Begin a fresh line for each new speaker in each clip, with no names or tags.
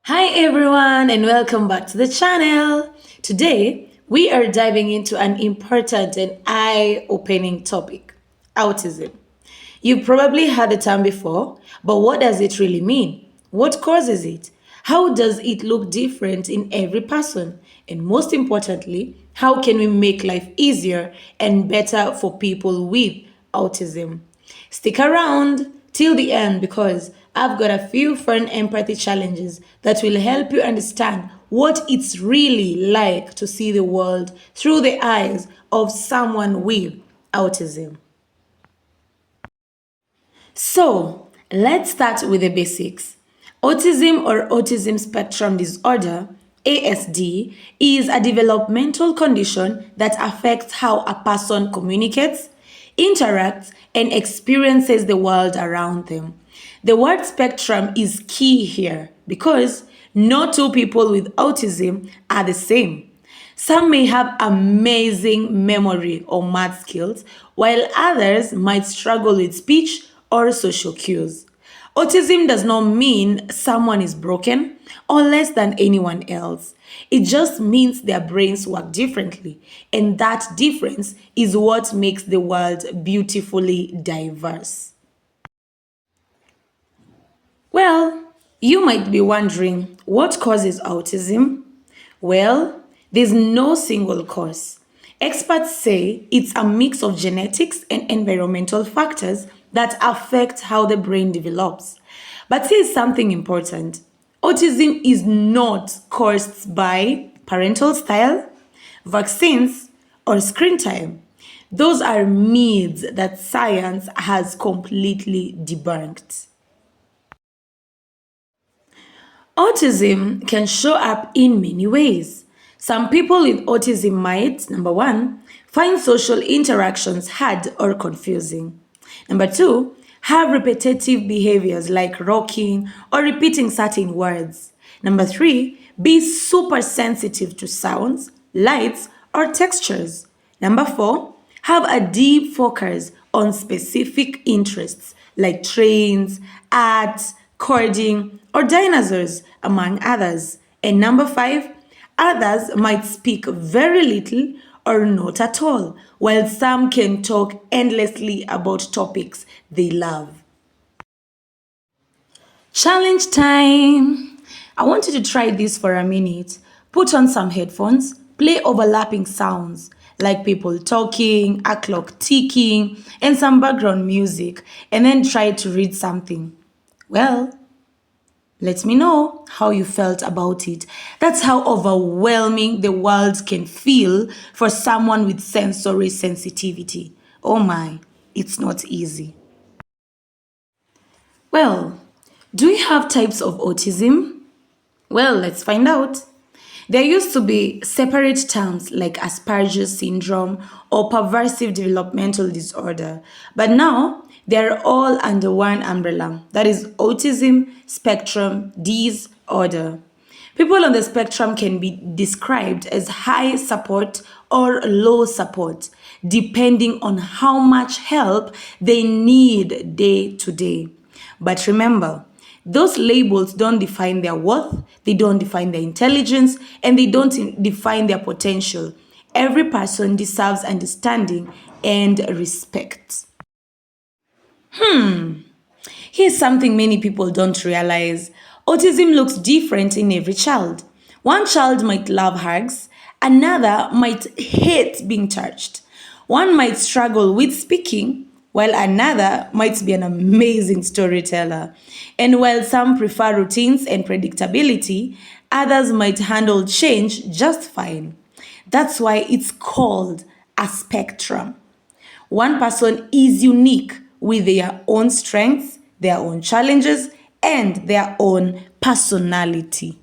Hi everyone and welcome back to the channel. Today we are diving into an important and eye-opening topic, autism. You probably heard the term before, but what does it really mean? What causes it? How does it look different in every person? And most importantly, how can we make life easier and better for people with autism? Stick around till the end because I've got a few fun empathy challenges that will help you understand what it's really like to see the world through the eyes of someone with autism. So, let's start with the basics. Autism or Autism Spectrum Disorder, ASD, is a developmental condition that affects how a person communicates, interacts, and experiences the world around them. The word spectrum is key here because no two people with autism are the same. Some may have amazing memory or math skills, while others might struggle with speech or social cues. Autism does not mean someone is broken or less than anyone else. It just means their brains work differently, and that difference is what makes the world beautifully diverse. Well, you might be wondering what causes autism? Well, there's no single cause. Experts say it's a mix of genetics and environmental factors that affect how the brain develops. But here's something important. Autism is not caused by parental style, vaccines, or screen time. Those are myths that science has completely debunked. Autism can show up in many ways. Some people with autism might, number one, find social interactions hard or confusing. Number two, have repetitive behaviors like rocking or repeating certain words. Number three, be super sensitive to sounds, lights, or textures. Number four, have a deep focus on specific interests like trains, art, coding, or dinosaurs, among others. And number five, others might speak very little or not at all, while some can talk endlessly about topics they love. Challenge time! I want you to try this for a minute. Put on some headphones, play overlapping sounds like people talking, a clock ticking, and some background music, and then try to read something. Well, let me know how you felt about it. That's how overwhelming the world can feel for someone with sensory sensitivity. Oh my, it's not easy. Well, do we have types of autism? Well, let's find out. There used to be separate terms like Asperger's syndrome or pervasive developmental disorder, but now they're all under one umbrella. That is Autism Spectrum Disorder. People on the spectrum can be described as high support or low support, depending on how much help they need day to day. But remember, those labels don't define their worth, they don't define their intelligence, and they don't define their potential. Every person deserves understanding and respect. Here's something many people don't realize. Autism looks different in every child. One child might love hugs, another might hate being touched. One might struggle with speaking, while another might be an amazing storyteller. And while some prefer routines and predictability, others might handle change just fine. That's why it's called a spectrum. One person is unique with their own strengths, their own challenges, and their own personality.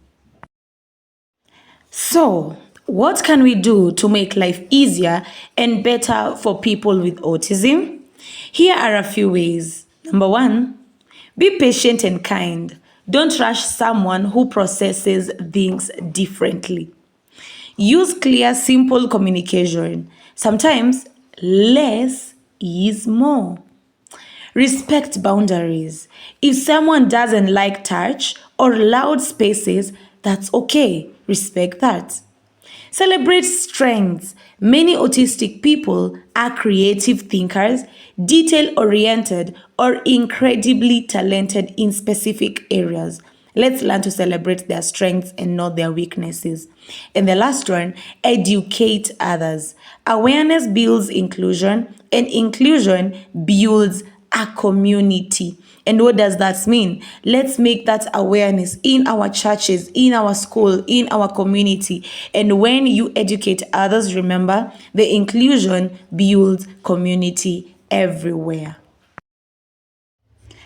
So, what can we do to make life easier and better for people with autism? Here are a few ways. Number one, be patient and kind. Don't rush someone who processes things differently. Use clear, simple communication. Sometimes less is more. Respect boundaries. If someone doesn't like touch or loud spaces, that's okay. Respect that. Celebrate strengths. Many autistic people are creative thinkers, detail oriented, or incredibly talented in specific areas. Let's learn to celebrate their strengths and not their weaknesses. And the last one, educate others. Awareness builds inclusion, and inclusion builds a community. And what does that mean? Let's make that awareness in our churches, in our school, in our community. And when you educate others, remember, the inclusion builds community everywhere.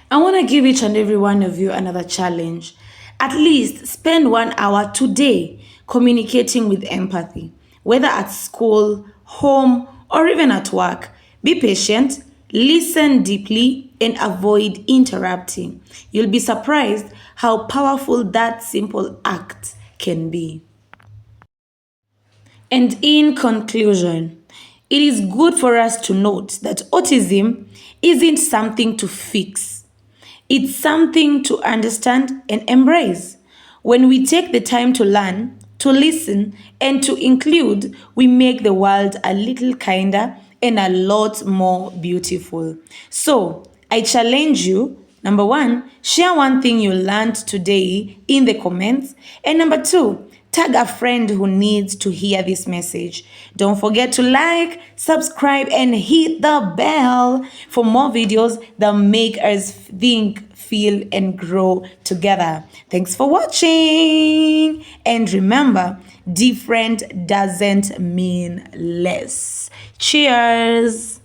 I want to give each and every one of you another challenge. At least spend 1 hour today communicating with empathy, whether at school, home, or even at work. Be patient, listen deeply, and avoid interrupting. You'll be surprised how powerful that simple act can be. And in conclusion, it is good for us to note that autism isn't something to fix. It's something to understand and embrace. When we take the time to learn, to listen, and to include, we make the world a little kinder and a lot more beautiful. So, I challenge you. Number one, share one thing you learned today in the comments. And number two, tag a friend who needs to hear this message. Don't forget to like, subscribe, and hit the bell for more videos that make us think, feel, and grow together. Thanks for watching. And remember, different doesn't mean less. Cheers.